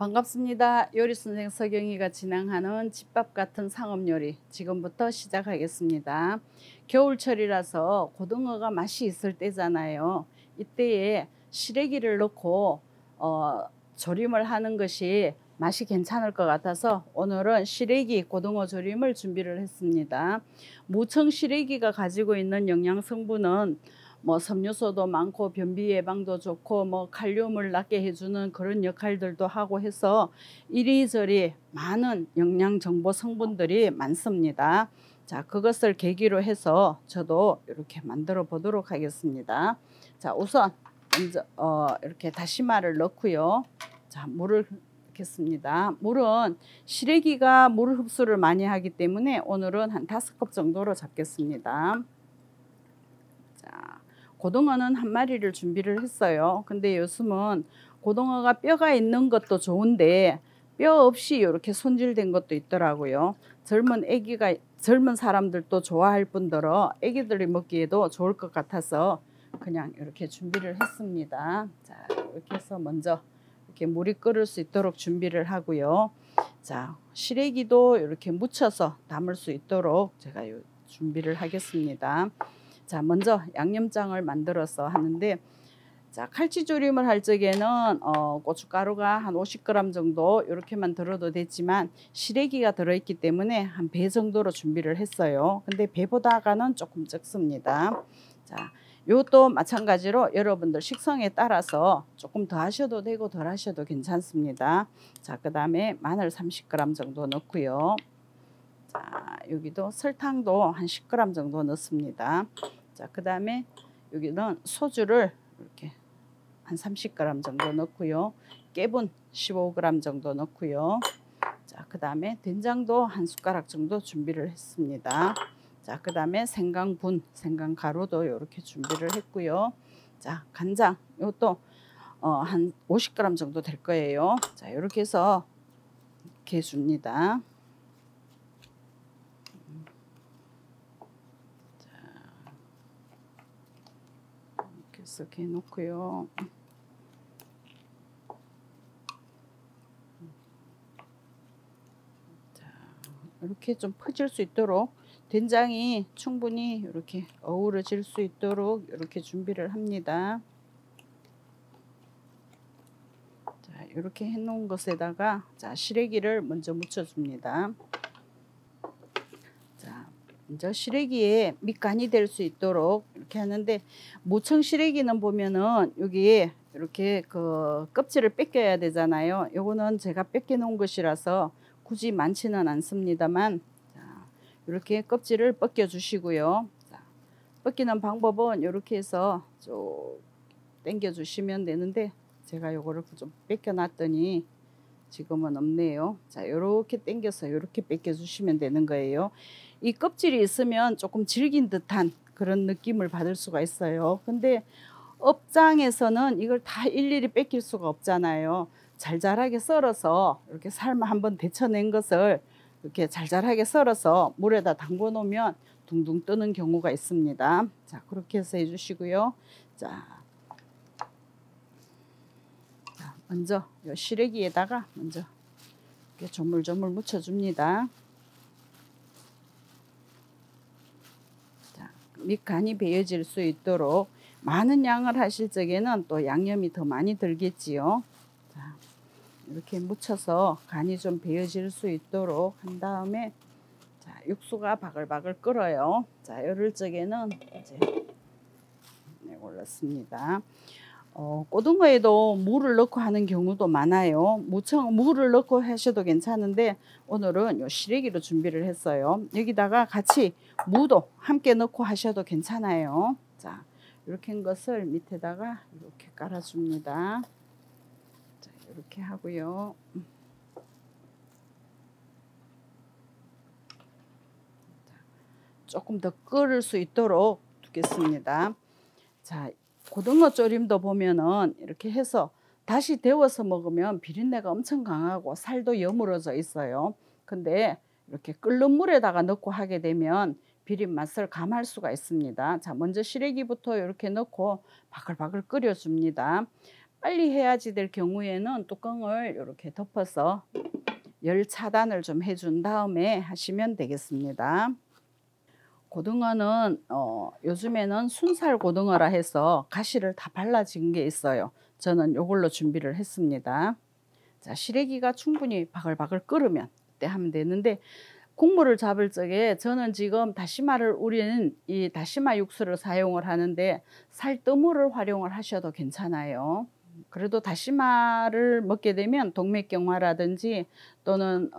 반갑습니다. 요리선생 서경이가 진행하는 집밥 같은 상업요리 지금부터 시작하겠습니다. 겨울철이라서 고등어가 맛이 있을 때잖아요. 이때에 시래기를 넣고 조림을 하는 것이 맛이 괜찮을 것 같아서 오늘은 시래기 고등어 조림을 준비를 했습니다. 무청 시래기가 가지고 있는 영양 성분은 섬유소도 많고 변비 예방도 좋고 칼륨을 낮게 해주는 그런 역할들도 하고 해서 이리저리 많은 영양 정보 성분들이 많습니다. 자, 그것을 계기로 해서 저도 이렇게 만들어 보도록 하겠습니다. 자, 우선 먼저 이렇게 다시마를 넣고요. 자, 물을 넣겠습니다. 물은 시래기가 물 흡수를 많이 하기 때문에 오늘은 한 5컵 정도로 잡겠습니다. 자, 고등어는 한 마리를 준비를 했어요. 근데 요즘은 고등어가 뼈가 있는 것도 좋은데 뼈 없이 이렇게 손질된 것도 있더라고요. 젊은 사람들도 좋아할 뿐더러 애기들이 먹기에도 좋을 것 같아서 그냥 이렇게 준비를 했습니다. 자, 이렇게 해서 먼저 이렇게 물이 끓을 수 있도록 준비를 하고요. 자, 시래기도 이렇게 묻혀서 담을 수 있도록 제가 준비를 하겠습니다. 자, 먼저 양념장을 만들어서 하는데, 자, 칼치조림을 할 적에는 고춧가루가 한 50g 정도 이렇게만 들어도 되지만 시래기가 들어있기 때문에 한 배 정도로 준비를 했어요. 근데 배보다가는 조금 적습니다. 자, 이것도 마찬가지로 여러분들 식성에 따라서 조금 더 하셔도 되고 덜 하셔도 괜찮습니다. 자, 그 다음에 마늘 30g 정도 넣고요. 자, 여기도 설탕도 한 10g 정도 넣습니다. 자, 그 다음에 여기는 소주를 이렇게 한 30g 정도 넣고요. 깨분 15g 정도 넣고요. 자, 그 다음에 된장도 한 숟가락 정도 준비를 했습니다. 자, 그 다음에 생강분, 생강가루도 이렇게 준비를 했고요. 자, 간장 이것도 한 50g 정도 될 거예요. 자, 이렇게 해서 이렇게 줍니다. 이렇게 해놓고요. 자, 이렇게 좀 퍼질 수 있도록 된장이 충분히 이렇게 어우러질 수 있도록 이렇게 준비를 합니다. 자, 이렇게 해놓은 것에다가 자, 시래기를 먼저 묻혀줍니다. 자, 먼저 시래기에 밑간이 될 수 있도록 이렇게 하는데, 무청 시래기는 보면은 여기에 이렇게 그 껍질을 벗겨야 되잖아요. 요거는 제가 벗겨 놓은 것이라서 굳이 많지는 않습니다만, 자, 이렇게 껍질을 벗겨 주시고요. 자, 벗기는 방법은 이렇게 해서 쭉 당겨 주시면 되는데, 제가 요거를 좀 벗겨 놨더니 지금은 없네요. 자, 요렇게 당겨서 요렇게 벗겨 주시면 되는 거예요. 이 껍질이 있으면 조금 질긴 듯한 그런 느낌을 받을 수가 있어요. 근데 업장에서는 이걸 다 일일이 뺏길 수가 없잖아요. 잘잘하게 썰어서 이렇게 삶아 한번 데쳐낸 것을 이렇게 잘잘하게 썰어서 물에다 담궈 놓으면 둥둥 뜨는 경우가 있습니다. 자, 그렇게 해서 해주시고요. 자, 먼저 이 시래기에다가 먼저 이렇게 조물조물 묻혀줍니다. 자, 밑간이 배어질 수 있도록 많은 양을 하실 적에는 또 양념이 더 많이 들겠지요. 자, 이렇게 묻혀서 간이 좀 배어질 수 있도록 한 다음에, 자, 육수가 바글바글 끓어요. 자, 이럴 적에는 이제 올렸습니다. 고등어에도 무를 넣고 하는 경우도 많아요. 무를 넣고 하셔도 괜찮은데 오늘은 요 시래기로 준비를 했어요. 여기다가 같이 무도 함께 넣고 하셔도 괜찮아요. 자, 이렇게 한 것을 밑에다가 이렇게 깔아줍니다. 자, 이렇게 하고요. 조금 더 끓을 수 있도록 두겠습니다. 자, 고등어 조림도 보면은 이렇게 해서 다시 데워서 먹으면 비린내가 엄청 강하고 살도 여물어져 있어요. 근데 이렇게 끓는 물에다가 넣고 하게 되면 비린 맛을 감할 수가 있습니다. 자, 먼저 시래기부터 이렇게 넣고 바글바글 끓여줍니다. 빨리 해야지 될 경우에는 뚜껑을 이렇게 덮어서 열 차단을 좀 해준 다음에 하시면 되겠습니다. 고등어는 요즘에는 순살 고등어라 해서 가시를 다 발라진 게 있어요. 저는 이걸로 준비를 했습니다. 자, 시래기가 충분히 바글바글 끓으면 그때 하면 되는데, 국물을 잡을 적에 저는 지금 다시마를 우린 이 다시마 육수를 사용을 하는데 살뜨물을 활용을 하셔도 괜찮아요. 그래도 다시마를 먹게 되면 동맥경화라든지 또는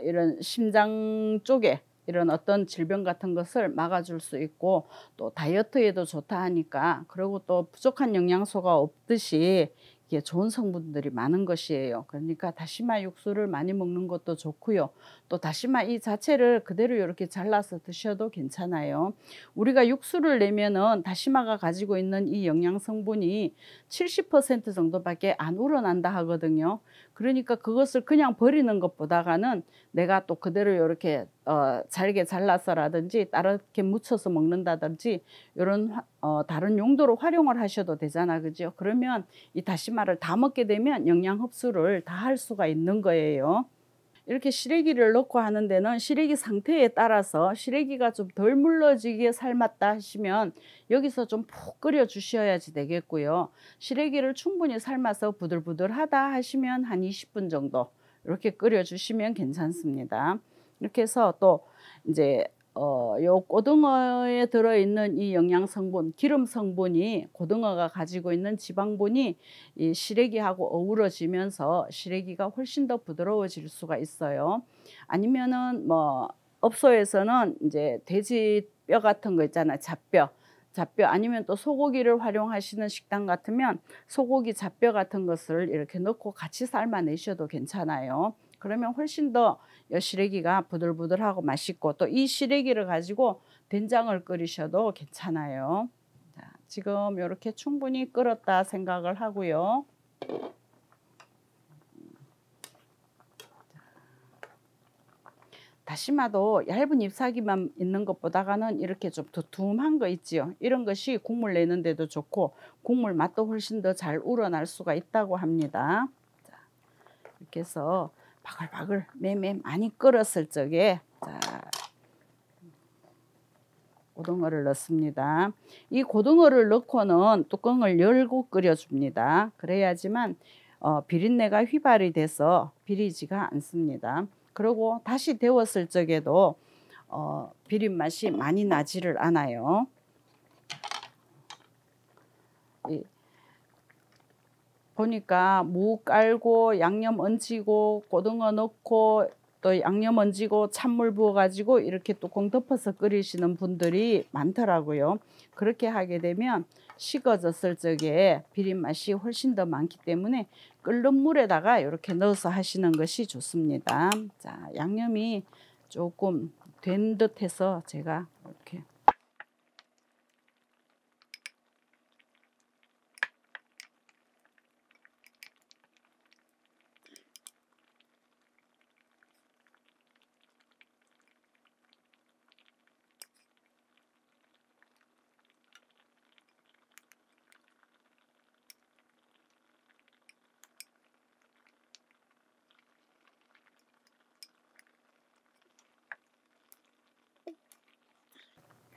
이런 심장 쪽에 이런 어떤 질병 같은 것을 막아줄 수 있고, 또 다이어트에도 좋다 하니까, 그리고 또 부족한 영양소가 없듯이 이게 좋은 성분들이 많은 것이에요. 그러니까 다시마 육수를 많이 먹는 것도 좋고요. 또 다시마 이 자체를 그대로 이렇게 잘라서 드셔도 괜찮아요. 우리가 육수를 내면은 다시마가 가지고 있는 이 영양 성분이 70% 정도밖에 안 우러난다 하거든요. 그러니까 그것을 그냥 버리는 것보다는 내가 또 그대로 이렇게 잘게 잘라서라든지 다르게 무쳐서 먹는다든지 이런 다른 용도로 활용을 하셔도 되잖아, 그죠? 그러면 이 다시마를 다 먹게 되면 영양 흡수를 다 할 수가 있는 거예요. 이렇게 시래기를 넣고 하는 데는 시래기 상태에 따라서 시래기가 좀 덜 물러지게 삶았다 하시면 여기서 좀 푹 끓여 주셔야지 되겠고요. 시래기를 충분히 삶아서 부들부들하다 하시면 한 20분 정도 이렇게 끓여 주시면 괜찮습니다. 이렇게 해서 또 이제 요 고등어에 들어있는 이 영양 성분, 기름 성분이 고등어가 가지고 있는 지방분이 이 시래기하고 어우러지면서 시래기가 훨씬 더 부드러워질 수가 있어요. 아니면은 뭐 업소에서는 이제 돼지뼈 같은 거 있잖아요. 잡뼈 아니면 또 소고기를 활용하시는 식당 같으면 소고기 잡뼈 같은 것을 이렇게 넣고 같이 삶아 내셔도 괜찮아요. 그러면 훨씬 더 시래기가 부들부들하고 맛있고, 또 이 시래기를 가지고 된장을 끓이셔도 괜찮아요. 자, 지금 이렇게 충분히 끓었다 생각을 하고요. 다시마도 얇은 잎사귀만 있는 것보다는 이렇게 좀 두툼한 거 있지요. 이런 것이 국물 내는데도 좋고 국물 맛도 훨씬 더 잘 우러날 수가 있다고 합니다. 자, 이렇게 해서 바글바글 매매 많이 끓었을 적에 자, 고등어를 넣습니다. 이 고등어를 넣고는 뚜껑을 열고 끓여줍니다. 그래야지만 비린내가 휘발이 돼서 비리지가 않습니다. 그리고 다시 데웠을 적에도 비린 맛이 많이 나지를 않아요. 보니까 무 깔고 양념 얹히고 고등어 넣고 또 양념 얹히고 찬물 부어 가지고 이렇게 뚜껑 덮어서 끓이시는 분들이 많더라고요. 그렇게 하게 되면 식어졌을 적에 비린 맛이 훨씬 더 많기 때문에 끓는 물에다가 이렇게 넣어서 하시는 것이 좋습니다. 자, 양념이 조금 된 듯해서 제가 이렇게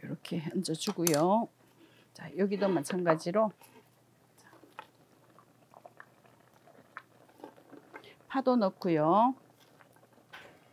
이렇게 얹어주고요. 자, 여기도 마찬가지로 파도 넣고요.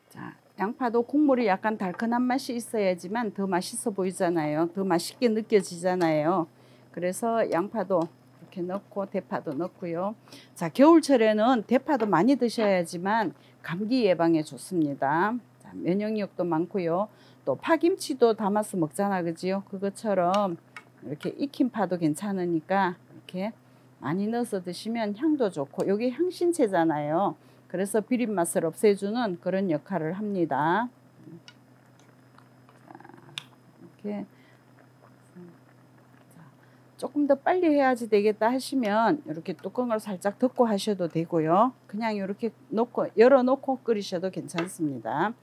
자, 양파도 국물이 약간 달큰한 맛이 있어야지만 더 맛있어 보이잖아요. 더 맛있게 느껴지잖아요. 그래서 양파도 이렇게 넣고 대파도 넣고요. 자, 겨울철에는 대파도 많이 드셔야지만 감기 예방에 좋습니다. 자, 면역력도 많고요. 또 파김치도 담아서 먹잖아, 그지요? 그것처럼 이렇게 익힌 파도 괜찮으니까 이렇게 많이 넣어서 드시면 향도 좋고, 여기 향신채잖아요. 그래서 비린 맛을 없애주는 그런 역할을 합니다. 이렇게 조금 더 빨리 해야지 되겠다 하시면 이렇게 뚜껑을 살짝 덮고 하셔도 되고요. 그냥 이렇게 놓고 열어놓고 끓이셔도 괜찮습니다.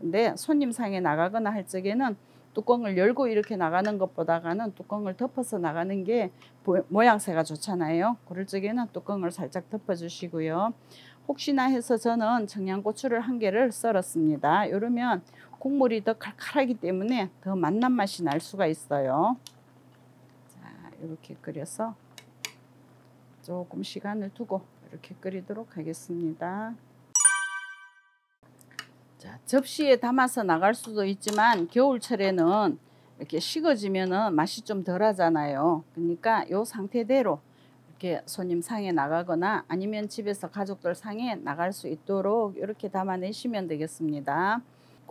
근데 손님 상에 나가거나 할 적에는 뚜껑을 열고 이렇게 나가는 것보다는 뚜껑을 덮어서 나가는 게 모양새가 좋잖아요. 그럴 적에는 뚜껑을 살짝 덮어 주시고요. 혹시나 해서 저는 청양고추를 한 개를 썰었습니다. 이러면 국물이 더 칼칼하기 때문에 더 맛난 맛이 날 수가 있어요. 자, 이렇게 끓여서 조금 시간을 두고 이렇게 끓이도록 하겠습니다. 자, 접시에 담아서 나갈 수도 있지만 겨울철에는 이렇게 식어지면은 맛이 좀 덜하잖아요. 그러니까 이 상태대로 이렇게 손님 상에 나가거나 아니면 집에서 가족들 상에 나갈 수 있도록 이렇게 담아내시면 되겠습니다.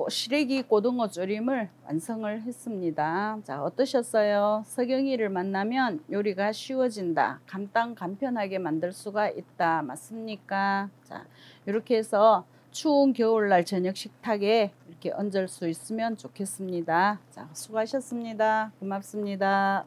시래기 고등어 조림을 완성을 했습니다. 자, 어떠셨어요? 서경이를 만나면 요리가 쉬워진다. 간편하게 만들 수가 있다. 맞습니까? 자, 이렇게 해서 추운 겨울날 저녁 식탁에 이렇게 얹을 수 있으면 좋겠습니다. 자, 수고하셨습니다. 고맙습니다.